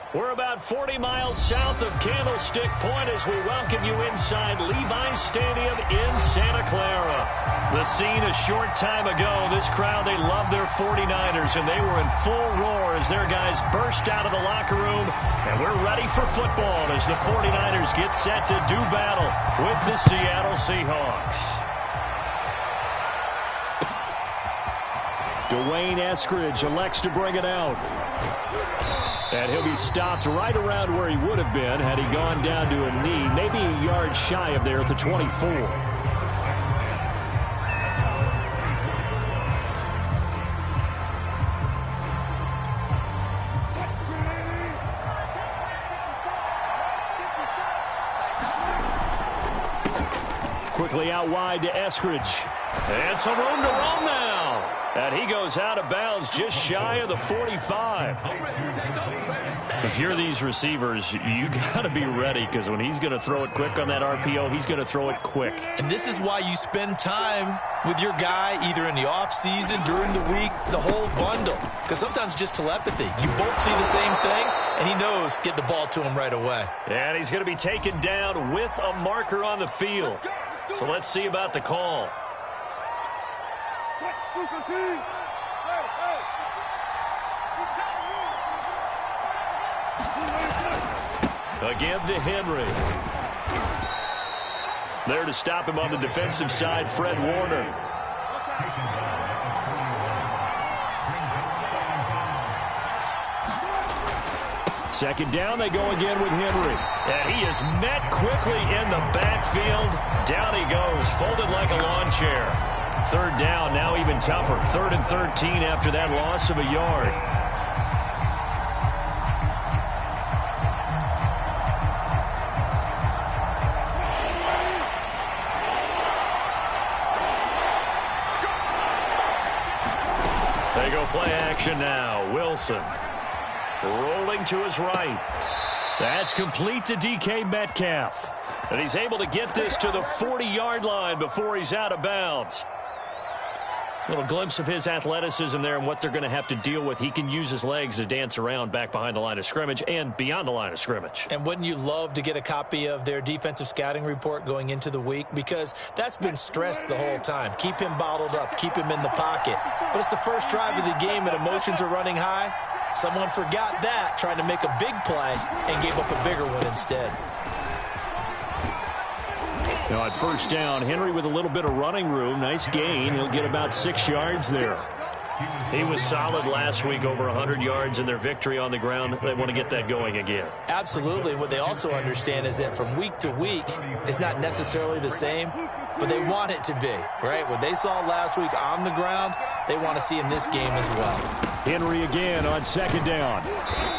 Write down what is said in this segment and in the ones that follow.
We're about 40 miles south of Candlestick Point as we welcome you inside Levi's Stadium in Santa Clara. The scene a short time ago, this crowd, they love their 49ers, and they were in full roar as their guys burst out of the locker room. And we're ready for football as the 49ers get set to do battle with the Seattle Seahawks. Dwayne Eskridge elects to bring it out. And he'll be stopped right around where he would have been had he gone down to a knee, maybe a yard shy of there at the 24. Quickly out wide to Eskridge. And some room to roam now. And he goes out of bounds just shy of the 45. If you're these receivers, you got to be ready, because when he's going to throw it quick on that RPO, he's going to throw it quick. And this is why you spend time with your guy either in the offseason, during the week, the whole bundle. Because sometimes just telepathy. You both see the same thing, and he knows get the ball to him right away. And he's going to be taken down with a marker on the field. So let's see about the call. Again to Henry. There to stop him on the defensive side, Fred Warner. Second down, they go again with Henry. And he is met quickly in the backfield. Down he goes, folded like a lawn chair. Third down, now even tougher. 3rd and 13 after that loss of a yard. They go play action now. Wilson rolling to his right. That's complete to DK Metcalf. And he's able to get this to the 40-yard line before he's out of bounds. Little glimpse of his athleticism there and what they're going to have to deal with. He can use his legs to dance around back behind the line of scrimmage and beyond the line of scrimmage. And wouldn't you love to get a copy of their defensive scouting report going into the week? Because that's been stressed the whole time. Keep him bottled up. Keep him in the pocket. But it's the first drive of the game and emotions are running high. Someone forgot that, trying to make a big play, and gave up a bigger one instead. Now at first down, Henry with a little bit of running room. Nice gain. He'll get about 6 yards there. He was solid last week, over 100 yards in their victory on the ground. They want to get that going again. Absolutely. What they also understand is that from week to week, it's not necessarily the same, but they want it to be, right? What they saw last week on the ground, they want to see in this game as well. Henry again on second down.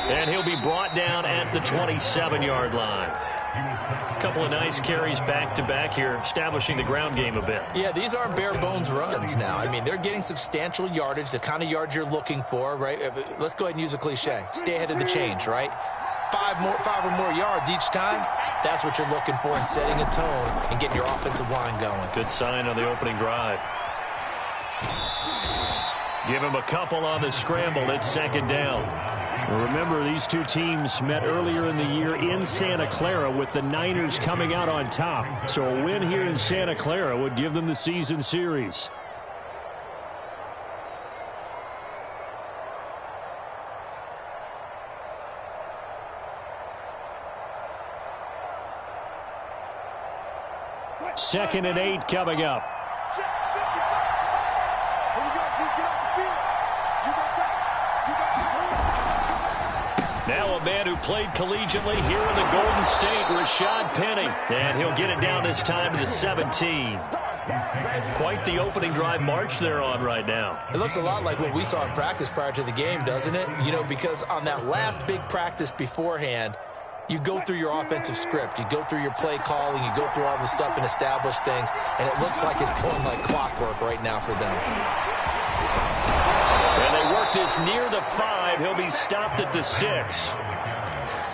And he'll be brought down at the 27-yard line. A couple of nice carries back-to-back here, establishing the ground game a bit. Yeah, these aren't bare-bones runs now. I mean, they're getting substantial yardage, the kind of yards you're looking for, right? Let's go ahead and use a cliche. Stay ahead of the change, right? Five or more yards each time, that's what you're looking for in setting a tone and getting your offensive line going. Good sign on the opening drive. Give him a couple on the scramble. It's second down. Remember, these two teams met earlier in the year in Santa Clara with the Niners coming out on top. So a win here in Santa Clara would give them the season series. Second and 8 coming up. Now a man who played collegiately here in the Golden State, Rashad Penny. And he'll get it down this time to the 17. Quite the opening drive march they're on right now. It looks a lot like what we saw in practice prior to the game, doesn't it? You know, because on that last big practice beforehand, you go through your offensive script. You go through your play calling. You go through all the stuff and establish things. And it looks like it's going like clockwork right now for them. And they work this near the 5. He'll be stopped at the 6.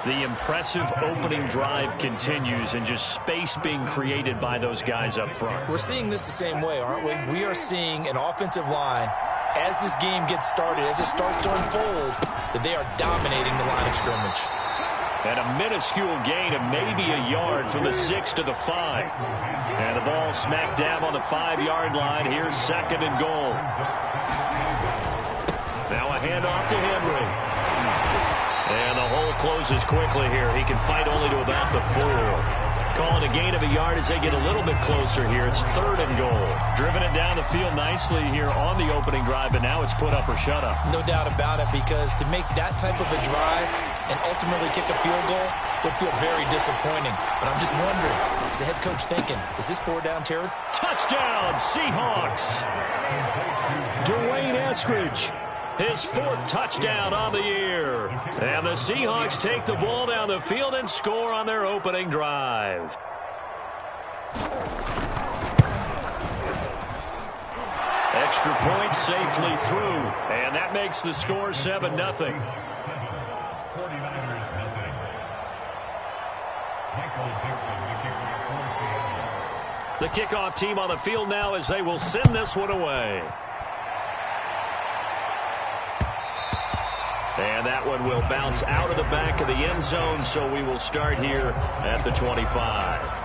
The impressive opening drive continues, and just space being created by those guys up front. We're seeing this the same way, aren't we? We are seeing an offensive line, as this game gets started, as it starts to unfold, that they are dominating the line of scrimmage. And a minuscule gain of maybe a yard from the 6 to the 5. And the ball smack dab on the 5-yard line. Here's 2nd and goal. Now a handoff to Henry. And the hole closes quickly here. He can fight only to about the 4. Calling a gain of a yard as they get a little bit closer here. It's 3rd and goal. Driven it down the field nicely here on the opening drive, but now it's put up or shut up. No doubt about it, because to make that type of a drive and ultimately kick a field goal would feel very disappointing. But I'm just wondering, is the head coach thinking, is this 4-down territory? Touchdown, Seahawks! Dwayne Eskridge, his 4th touchdown on the year. And the Seahawks take the ball down the field and score on their opening drive. Extra point safely through. And that makes the score 7-0. The kickoff team on the field now as they will send this one away. And that one will bounce out of the back of the end zone, so we will start here at the 25.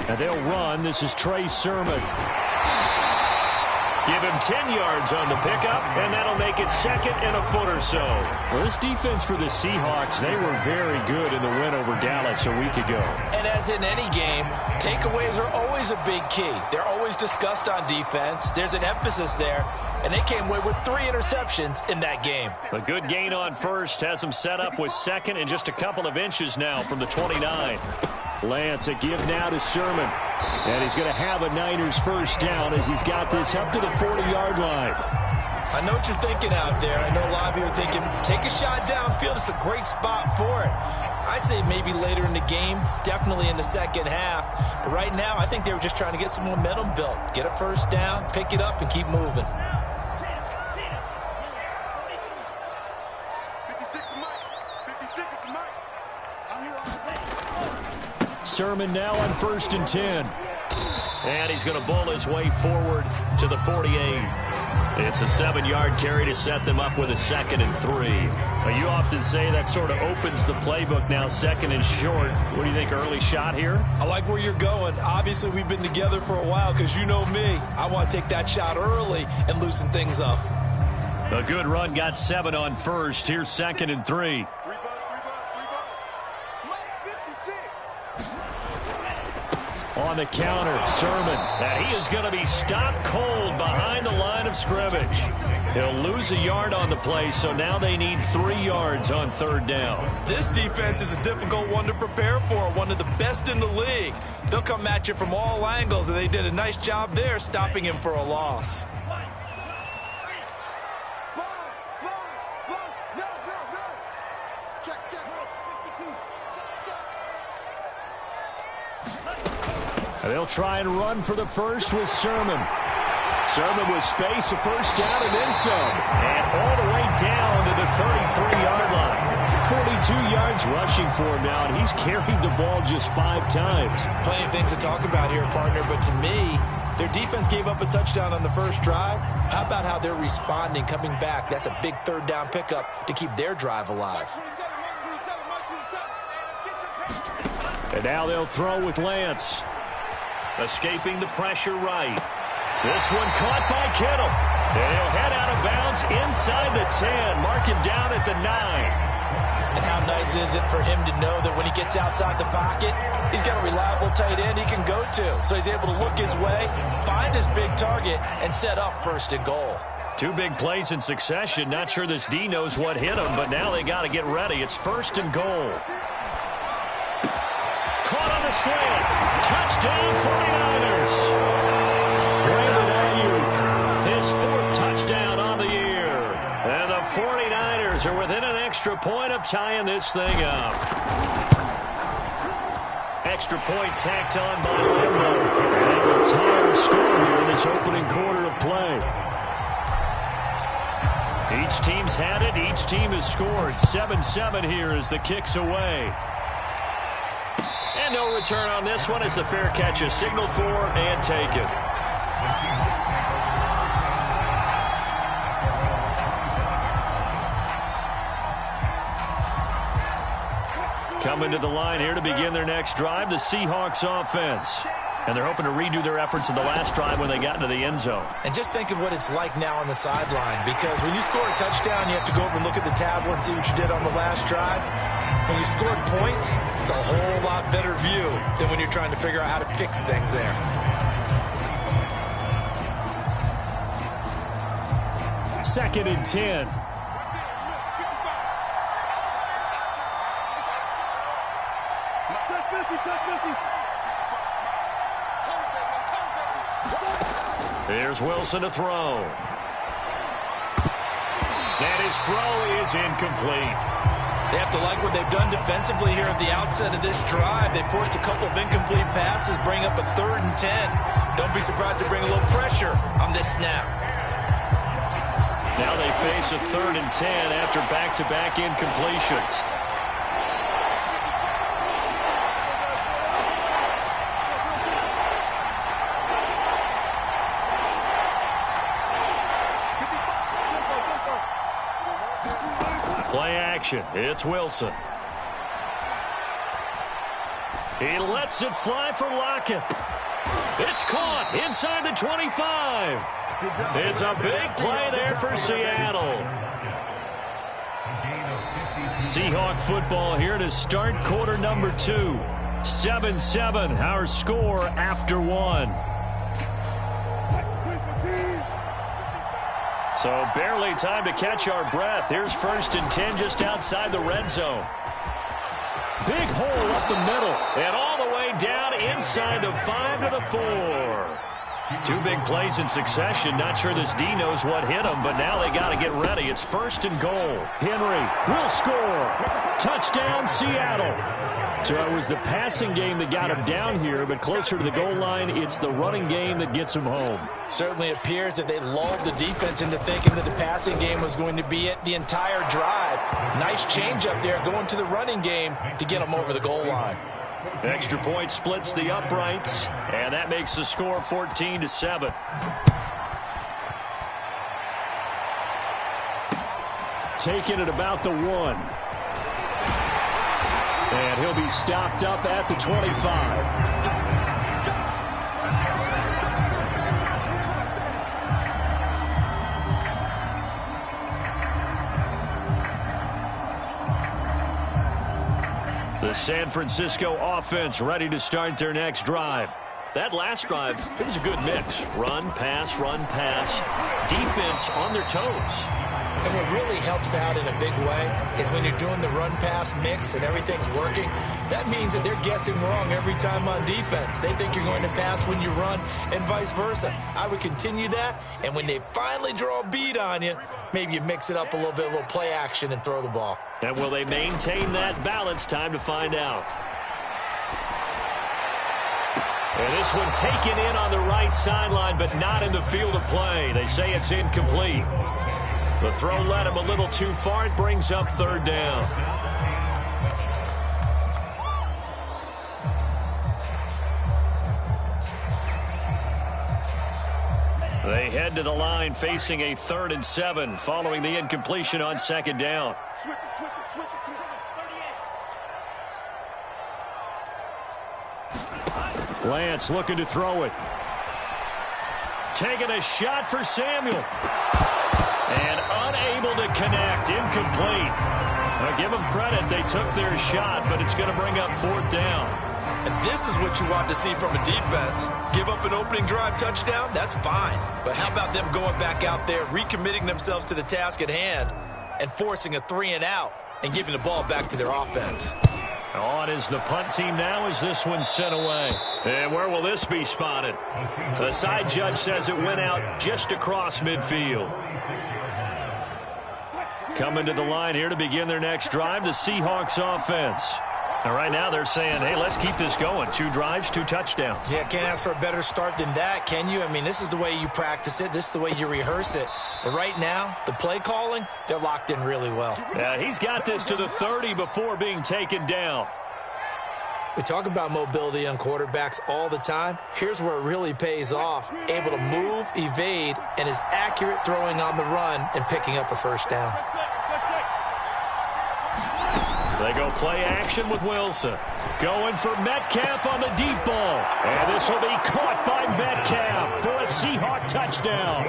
And they'll run. This is Trey Sermon. Give him 10 yards on the pickup, and that'll make it 2nd and a foot or so. Well, this defense for the Seahawks, they were very good in the win over Dallas a week ago. And as in any game, takeaways are always a big key. They're always discussed on defense. There's an emphasis there, and they came away with 3 interceptions in that game. A good gain on first has them set up with 2nd and just a couple of inches now from the 29. Lance, a give now to Sermon. And he's going to have a Niners first down as he's got this up to the 40-yard line. I know what you're thinking out there. I know a lot of you are thinking, take a shot downfield. It's a great spot for it. I'd say maybe later in the game, definitely in the second half. But right now, I think they were just trying to get some momentum built. Get a first down, pick it up, and keep moving. Sermon now on 1st and 10. And he's going to bowl his way forward to the 48. It's a 7-yard carry to set them up with a 2nd and 3. Well, you often say that sort of opens the playbook now, 2nd and short. What do you think, early shot here? I like where you're going. Obviously, we've been together for a while because you know me. I want to take that shot early and loosen things up. A good run got 7 on first. Here's 2nd and 3. On the counter, Sermon. And he is going to be stopped cold behind the line of scrimmage. He'll lose a yard on the play, so now they need 3 yards on 3rd down. This defense is a difficult one to prepare for, one of the best in the league. They'll come at you from all angles, and they did a nice job there stopping him for a loss. They'll try and run for the first with Sermon. Sermon with space, a first down and then some. And all the way down to the 33-yard line. 42 yards rushing for him now, and he's carried the ball just 5 times. Plenty of things to talk about here, partner, but to me, their defense gave up a touchdown on the first drive. How about how they're responding, coming back? That's a big 3rd down pickup to keep their drive alive. And now they'll throw with Lance. Escaping the pressure right. This one caught by Kittle. And he'll head out of bounds inside the 10. Mark him down at the 9. And how nice is it for him to know that when he gets outside the pocket, he's got a reliable tight end he can go to. So he's able to look his way, find his big target, and set up 1st and goal. 2 big plays in succession. Not sure this D knows what hit him, but now they got to get ready. It's 1st and goal. Caught on the slant. Touchdown 49ers. Brandon Ayuk, his 4th touchdown on the year. And the 49ers are within an extra point of tying this thing up. Extra point tacked on by Lambo. And we'll tie our score here in this opening quarter of play. Each team's had it. Each team has scored. 7-7 here as the kick's away. And no return on this one as the fair catch is signaled for and taken. Coming to the line here to begin their next drive, the Seahawks offense. And they're hoping to redo their efforts in the last drive when they got into the end zone. And just think of what it's like now on the sideline, because when you score a touchdown, you have to go over and look at the tablet and see what you did on the last drive. When you scored points, it's a whole lot better view than when you're trying to figure out how to fix things there. Second and 10. Here's Wilson to throw. And his throw is incomplete. They have to like what they've done defensively here at the outset of this drive. They forced a couple of incomplete passes, bring up a 3rd and 10. Don't be surprised to bring a little pressure on this snap. Now they face a 3rd and 10 after back-to-back incompletions. Play action. It's Wilson. He lets it fly for Lockett. It's caught inside the 25. It's a big play there for Seattle. Seahawk football here to start quarter number 2. 7-7, our score after 1. So barely time to catch our breath. Here's 1st and 10 just outside the red zone. Big hole up the middle and all the way down inside the 5 to the 4. 2 big plays in succession. Not sure this D knows what hit him, but now they got to get ready. It's 1st and goal. Henry will score. Touchdown, Seattle. So it was the passing game that got him down here, but closer to the goal line, it's the running game that gets him home. Certainly appears that they lulled the defense into thinking that the passing game was going to be it the entire drive. Nice change up there going to the running game to get them over the goal line. Extra point splits the uprights, and that makes the score 14-7. Taking it about the 1. And he'll be stopped up at the 25. The San Francisco offense ready to start their next drive. That last drive, it was a good mix. Run, pass, defense on their toes. And what really helps out in a big way is when you're doing the run-pass mix and everything's working, that means that they're guessing wrong every time on defense. They think you're going to pass when you run and vice versa. I would continue that, and when they finally draw a bead on you, maybe you mix it up a little play action and throw the ball. And will they maintain that balance? Time to find out. And this one taken in on the right sideline, but not in the field of play. They say it's incomplete. The throw led him a little too far. It brings up 3rd down. They head to the line facing a 3rd and 7 following the incompletion on 2nd down. Lance looking to throw it. Taking a shot for Samuel. And unable to connect. Incomplete. Now give them credit. They took their shot, but it's going to bring up 4th down. And this is what you want to see from a defense. Give up an opening drive touchdown, that's fine. But how about them going back out there, recommitting themselves to the task at hand, and forcing a 3-and-out and giving the ball back to their offense. On is the punt team now as this one's sent away. And where will this be spotted? The side judge says it went out just across midfield. Coming to the line here to begin their next drive, the Seahawks offense. And right now they're saying, hey, let's keep this going. 2 drives, 2 touchdowns. Yeah, can't ask for a better start than that, can you? I mean, this is the way you practice it. This is the way you rehearse it. But right now, the play calling, they're locked in really well. Yeah, he's got this to the 30 before being taken down. We talk about mobility on quarterbacks all the time. Here's where it really pays off. Able to move, evade, and is accurate throwing on the run and picking up a first down. They go play action with Wilson. Going for Metcalf on the deep ball. And this will be caught by Metcalf for a Seahawk touchdown.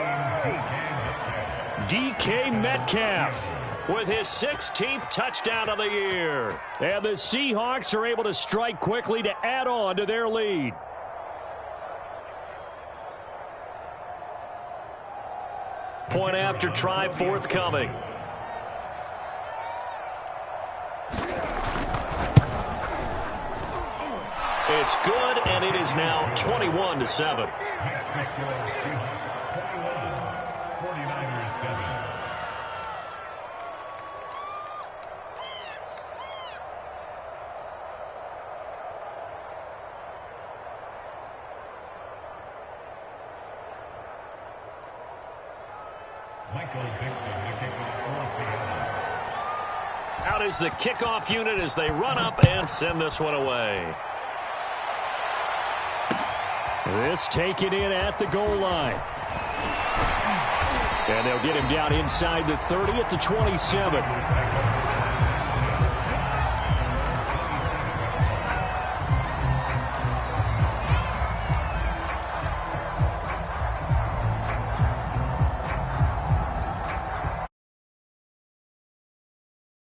DK Metcalf with his 16th touchdown of the year. And the Seahawks are able to strike quickly to add on to their lead. Point after try forthcoming. It's good, and it is now 21-7. Out is the kickoff unit as they run up and send this one away. This taken in at the goal line. And they'll get him down inside the 30 at the 27.